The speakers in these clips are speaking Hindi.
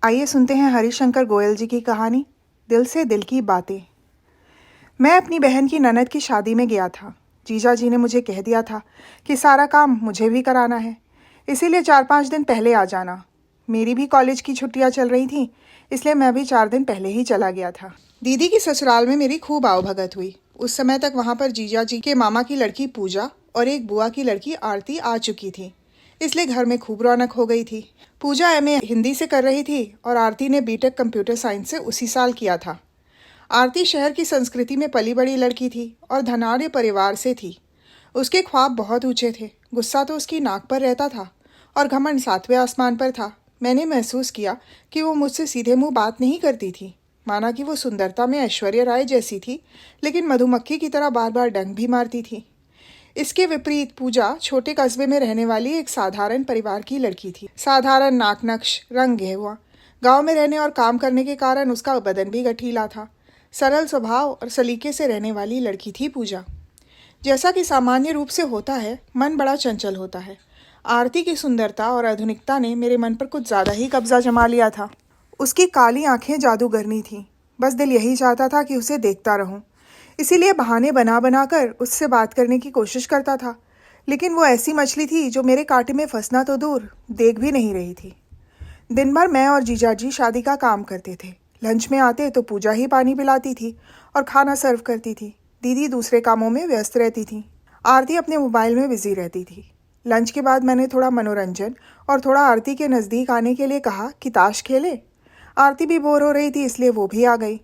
आइए सुनते हैं हरिशंकर गोयल जी की कहानी दिल से दिल की बातें। मैं अपनी बहन की ननद की शादी में गया था। जीजा जी ने मुझे कह दिया था कि सारा काम मुझे भी कराना है, इसीलिए 4-5 दिन पहले आ जाना। मेरी भी कॉलेज की छुट्टियां चल रही थीं, इसलिए मैं भी 4 दिन पहले ही चला गया था। दीदी की ससुराल में मेरी खूब आवभगत हुई। उस समय तक वहाँ पर जीजा जी के मामा की लड़की पूजा और एक बुआ की लड़की आरती आ चुकी थी, इसलिए घर में खूब रौनक हो गई थी। पूजा एमए हिंदी से कर रही थी और आरती ने बीटेक कंप्यूटर साइंस से उसी साल किया था। आरती शहर की संस्कृति में पली बड़ी लड़की थी और धनाढ़ परिवार से थी। उसके ख्वाब बहुत ऊंचे थे। गुस्सा तो उसकी नाक पर रहता था और घमंड 7वें आसमान पर था। मैंने महसूस किया कि वो मुझसे सीधे मुंह बात नहीं करती थी, माना कि वो सुंदरता में ऐश्वर्या राय जैसी थी, लेकिन मधुमक्खी की तरह बार बार डंक भी मारती थी। इसके विपरीत पूजा छोटे कस्बे में रहने वाली एक साधारण परिवार की लड़की थी। साधारण नाक नक्श, रंग गेहुआ। गांव में रहने और काम करने के कारण उसका बदन भी गठीला था। सरल स्वभाव और सलीके से रहने वाली लड़की थी पूजा। जैसा कि सामान्य रूप से होता है, मन बड़ा चंचल होता है। आरती की सुंदरता और आधुनिकता ने मेरे मन पर कुछ ज़्यादा ही कब्जा जमा लिया था। उसकी काली आंखें जादूगरनी थीं। बस दिल यही चाहता था कि उसे देखता रहूं। इसीलिए बहाने बना बना कर उससे बात करने की कोशिश करता था, लेकिन वो ऐसी मछली थी जो मेरे कांटे में फंसना तो दूर, देख भी नहीं रही थी। दिन भर मैं और जीजा जी शादी का काम करते थे। लंच में आते तो पूजा ही पानी पिलाती थी और खाना सर्व करती थी। दीदी दूसरे कामों में व्यस्त रहती थी। आरती अपने मोबाइल में बिजी रहती थी। लंच के बाद मैंने थोड़ा मनोरंजन और थोड़ा आरती के नज़दीक आने के लिए कहा कि ताश खेले। आरती भी बोर हो रही थी, इसलिए वो भी आ गई।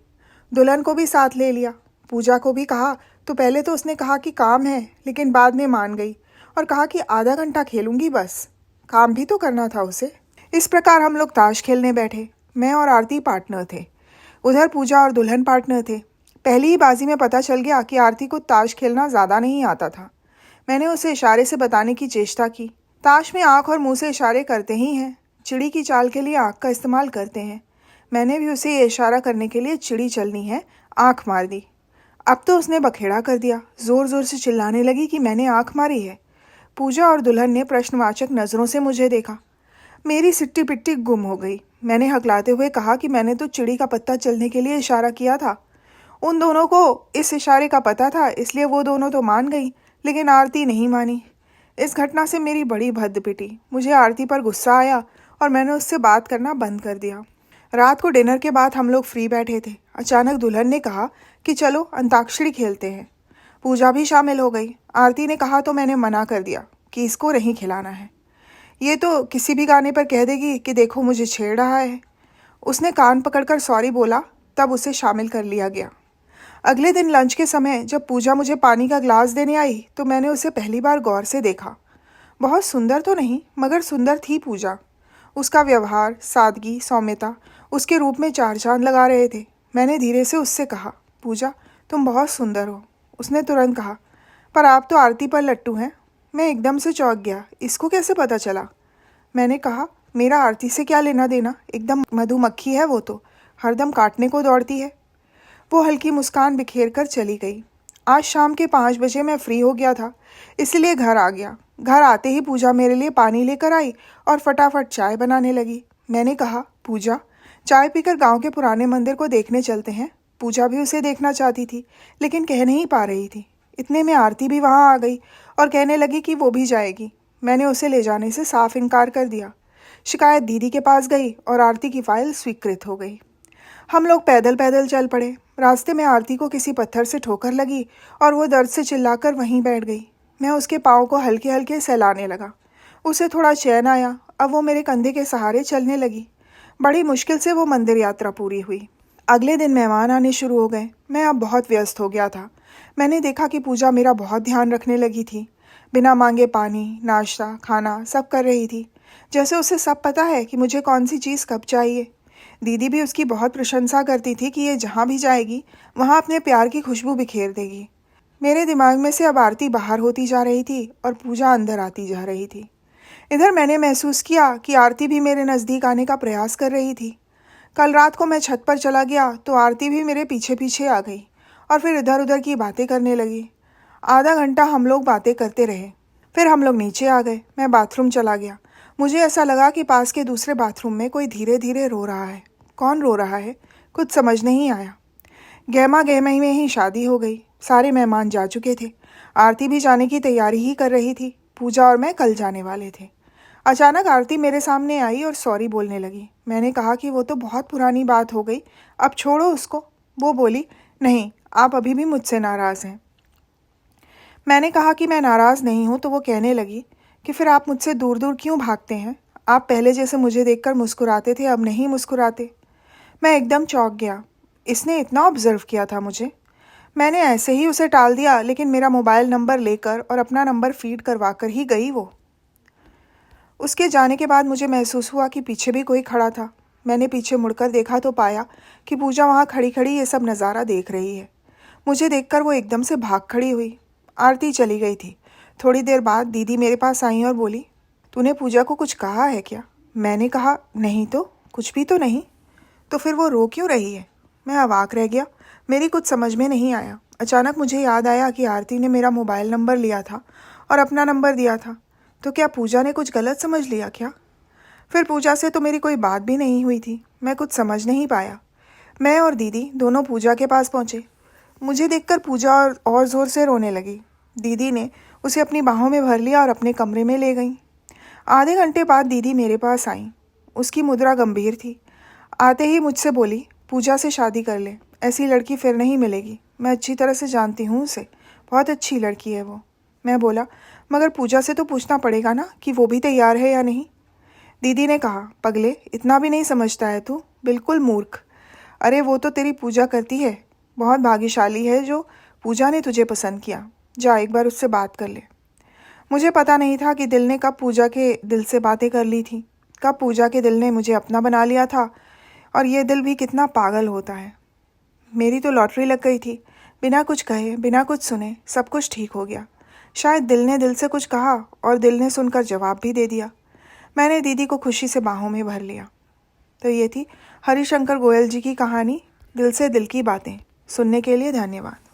दुल्हन को भी साथ ले लिया। पूजा को भी कहा तो पहले तो उसने कहा कि काम है, लेकिन बाद में मान गई और कहा कि आधा घंटा खेलूंगी बस। काम भी तो करना था उसे। इस प्रकार हम लोग ताश खेलने बैठे। मैं और आरती पार्टनर थे, उधर पूजा और दुल्हन पार्टनर थे। पहली ही बाजी में पता चल गया कि आरती को ताश खेलना ज़्यादा नहीं आता था। मैंने उसे इशारे से बताने की चेष्टा की। ताश में आँख और मुंह से इशारे करते ही हैं। चिड़ी की चाल के लिए आँख का इस्तेमाल करते हैं। मैंने भी उसे ये इशारा करने के लिए चिड़ी चलनी है, आँख मार दी। अब तो उसने बखेड़ा कर दिया। ज़ोर ज़ोर से चिल्लाने लगी कि मैंने आँख मारी है। पूजा और दुल्हन ने प्रश्नवाचक नज़रों से मुझे देखा। मेरी सिट्टी पिट्टी गुम हो गई। मैंने हकलाते हुए कहा कि मैंने तो चिड़ी का पत्ता चलने के लिए इशारा किया था। उन दोनों को इस इशारे का पता था, इसलिए वो दोनों तो मान गई, लेकिन आरती नहीं मानी। इस घटना से मेरी बड़ी भद्द पिटी। मुझे आरती पर गुस्सा आया और मैंने उससे बात करना बंद कर दिया। रात को डिनर के बाद हम लोग फ्री बैठे थे। अचानक दुल्हन ने कहा कि चलो अंताक्षरी खेलते हैं। पूजा भी शामिल हो गई। आरती ने कहा तो मैंने मना कर दिया कि इसको नहीं खिलाना है, ये तो किसी भी गाने पर कह देगी कि देखो मुझे छेड़ रहा है। उसने कान पकड़कर सॉरी बोला, तब उसे शामिल कर लिया गया। अगले दिन लंच के समय जब पूजा मुझे पानी का ग्लास देने आई तो मैंने उसे पहली बार गौर से देखा। बहुत सुंदर तो नहीं, मगर सुंदर थी पूजा। उसका व्यवहार, सादगी, सौम्यता उसके रूप में 4 चांद लगा रहे थे। मैंने धीरे से उससे कहा, पूजा तुम बहुत सुंदर हो। उसने तुरंत कहा, पर आप तो आरती पर लट्टू हैं। मैं एकदम से चौंक गया, इसको कैसे पता चला? मैंने कहा, मेरा आरती से क्या लेना देना, एकदम मधुमक्खी है वो तो, हरदम काटने को दौड़ती है। वो हल्की मुस्कान बिखेर कर चली गई। आज शाम के 5 बजे मैं फ्री हो गया था, इसलिए घर आ गया। घर आते ही पूजा मेरे लिए पानी लेकर आई और फटाफट चाय बनाने लगी। मैंने कहा, पूजा चाय पीकर गांव के पुराने मंदिर को देखने चलते हैं। पूजा भी उसे देखना चाहती थी, लेकिन कह नहीं पा रही थी। इतने में आरती भी वहां आ गई और कहने लगी कि वो भी जाएगी। मैंने उसे ले जाने से साफ इनकार कर दिया। शिकायत दीदी के पास गई और आरती की फाइल स्वीकृत हो गई। हम लोग पैदल पैदल चल पड़े। रास्ते में आरती को किसी पत्थर से ठोकर लगी और वो दर्द से चिल्लाकर वहीं बैठ गई। मैं उसके पाँव को हल्के हल्के सहलाने लगा। उसे थोड़ा चैन आया। अब वो मेरे कंधे के सहारे चलने लगी। बड़ी मुश्किल से वो मंदिर यात्रा पूरी हुई। अगले दिन मेहमान आने शुरू हो गए। मैं अब बहुत व्यस्त हो गया था। मैंने देखा कि पूजा मेरा बहुत ध्यान रखने लगी थी। बिना मांगे पानी, नाश्ता, खाना सब कर रही थी, जैसे उसे सब पता है कि मुझे कौन सी चीज़ कब चाहिए। दीदी भी उसकी बहुत प्रशंसा करती थी कि ये जहाँ भी जाएगी वहाँ अपने प्यार की खुशबू बिखेर देगी। मेरे दिमाग में से अब आरती बाहर होती जा रही थी और पूजा अंदर आती जा रही थी। इधर मैंने महसूस किया कि आरती भी मेरे नज़दीक आने का प्रयास कर रही थी। कल रात को मैं छत पर चला गया तो आरती भी मेरे पीछे पीछे आ गई और फिर इधर उधर की बातें करने लगी। आधा घंटा हम लोग बातें करते रहे। फिर हम लोग नीचे आ गए। मैं बाथरूम चला गया। मुझे ऐसा लगा कि पास के दूसरे बाथरूम में कोई धीरे धीरे रो रहा है। कौन रो रहा है, कुछ समझ नहीं आया। गहमा गहमी में ही शादी हो गई। सारे मेहमान जा चुके थे। आरती भी जाने की तैयारी ही कर रही थी। पूजा और मैं कल जाने वाले थे। अचानक आरती मेरे सामने आई और सॉरी बोलने लगी। मैंने कहा कि वो तो बहुत पुरानी बात हो गई, अब छोड़ो उसको। वो बोली, नहीं, आप अभी भी मुझसे नाराज़ हैं। मैंने कहा कि मैं नाराज़ नहीं हूँ, तो वो कहने लगी कि फिर आप मुझसे दूर दूर क्यों भागते हैं? आप पहले जैसे मुझे देखकर मुस्कुराते थे, अब नहीं मुस्कुराते। मैं एकदम चौंक गया। इसने इतना ऑब्जर्व किया था मुझे। मैंने ऐसे ही उसे टाल दिया, लेकिन मेरा मोबाइल नंबर लेकर और अपना नंबर फीड करवा कर ही गई वो। उसके जाने के बाद मुझे महसूस हुआ कि पीछे भी कोई खड़ा था। मैंने पीछे मुड़कर देखा तो पाया कि पूजा वहाँ खड़ी खड़ी ये सब नज़ारा देख रही है। मुझे देखकर वो एकदम से भाग खड़ी हुई। आरती चली गई थी। थोड़ी देर बाद दीदी मेरे पास आई और बोली, तूने पूजा को कुछ कहा है क्या? मैंने कहा, नहीं तो, कुछ भी तो नहीं। तो फिर वो रो क्यों रही है? मैं अवाक रह गया। मेरी कुछ समझ में नहीं आया। अचानक मुझे याद आया कि आरती ने मेरा मोबाइल नंबर लिया था और अपना नंबर दिया था। तो क्या पूजा ने कुछ गलत समझ लिया क्या? फिर पूजा से तो मेरी कोई बात भी नहीं हुई थी। मैं कुछ समझ नहीं पाया। मैं और दीदी दोनों पूजा के पास पहुँचे। मुझे देखकर पूजा और ज़ोर से रोने लगी। दीदी ने उसे अपनी बाहों में भर लिया और अपने कमरे में ले गई। आधे घंटे बाद दीदी मेरे पास आई। उसकी मुद्रा गंभीर थी। आते ही मुझसे बोली, पूजा से शादी कर ले, ऐसी लड़की फिर नहीं मिलेगी। मैं अच्छी तरह से जानती हूँ उसे, बहुत अच्छी लड़की है वो। मैं बोला, मगर पूजा से तो पूछना पड़ेगा ना कि वो भी तैयार है या नहीं। दीदी ने कहा, पगले, इतना भी नहीं समझता है तू, बिल्कुल मूर्ख। अरे वो तो तेरी पूजा करती है, बहुत भाग्यशाली है जो पूजा ने तुझे पसंद किया। जा एक बार उससे बात कर ले। मुझे पता नहीं था कि दिल ने कब पूजा के दिल से बातें कर ली थी, कब पूजा के दिल ने मुझे अपना बना लिया था। और ये दिल भी कितना पागल होता है। मेरी तो लॉटरी लग गई थी। बिना कुछ कहे, बिना कुछ सुने सब कुछ ठीक हो गया। शायद दिल ने दिल से कुछ कहा और दिल ने सुनकर जवाब भी दे दिया। मैंने दीदी को खुशी से बाहों में भर लिया। तो ये थी हरिशंकर गोयल जी की कहानी, दिल से दिल की बातें। सुनने के लिए धन्यवाद।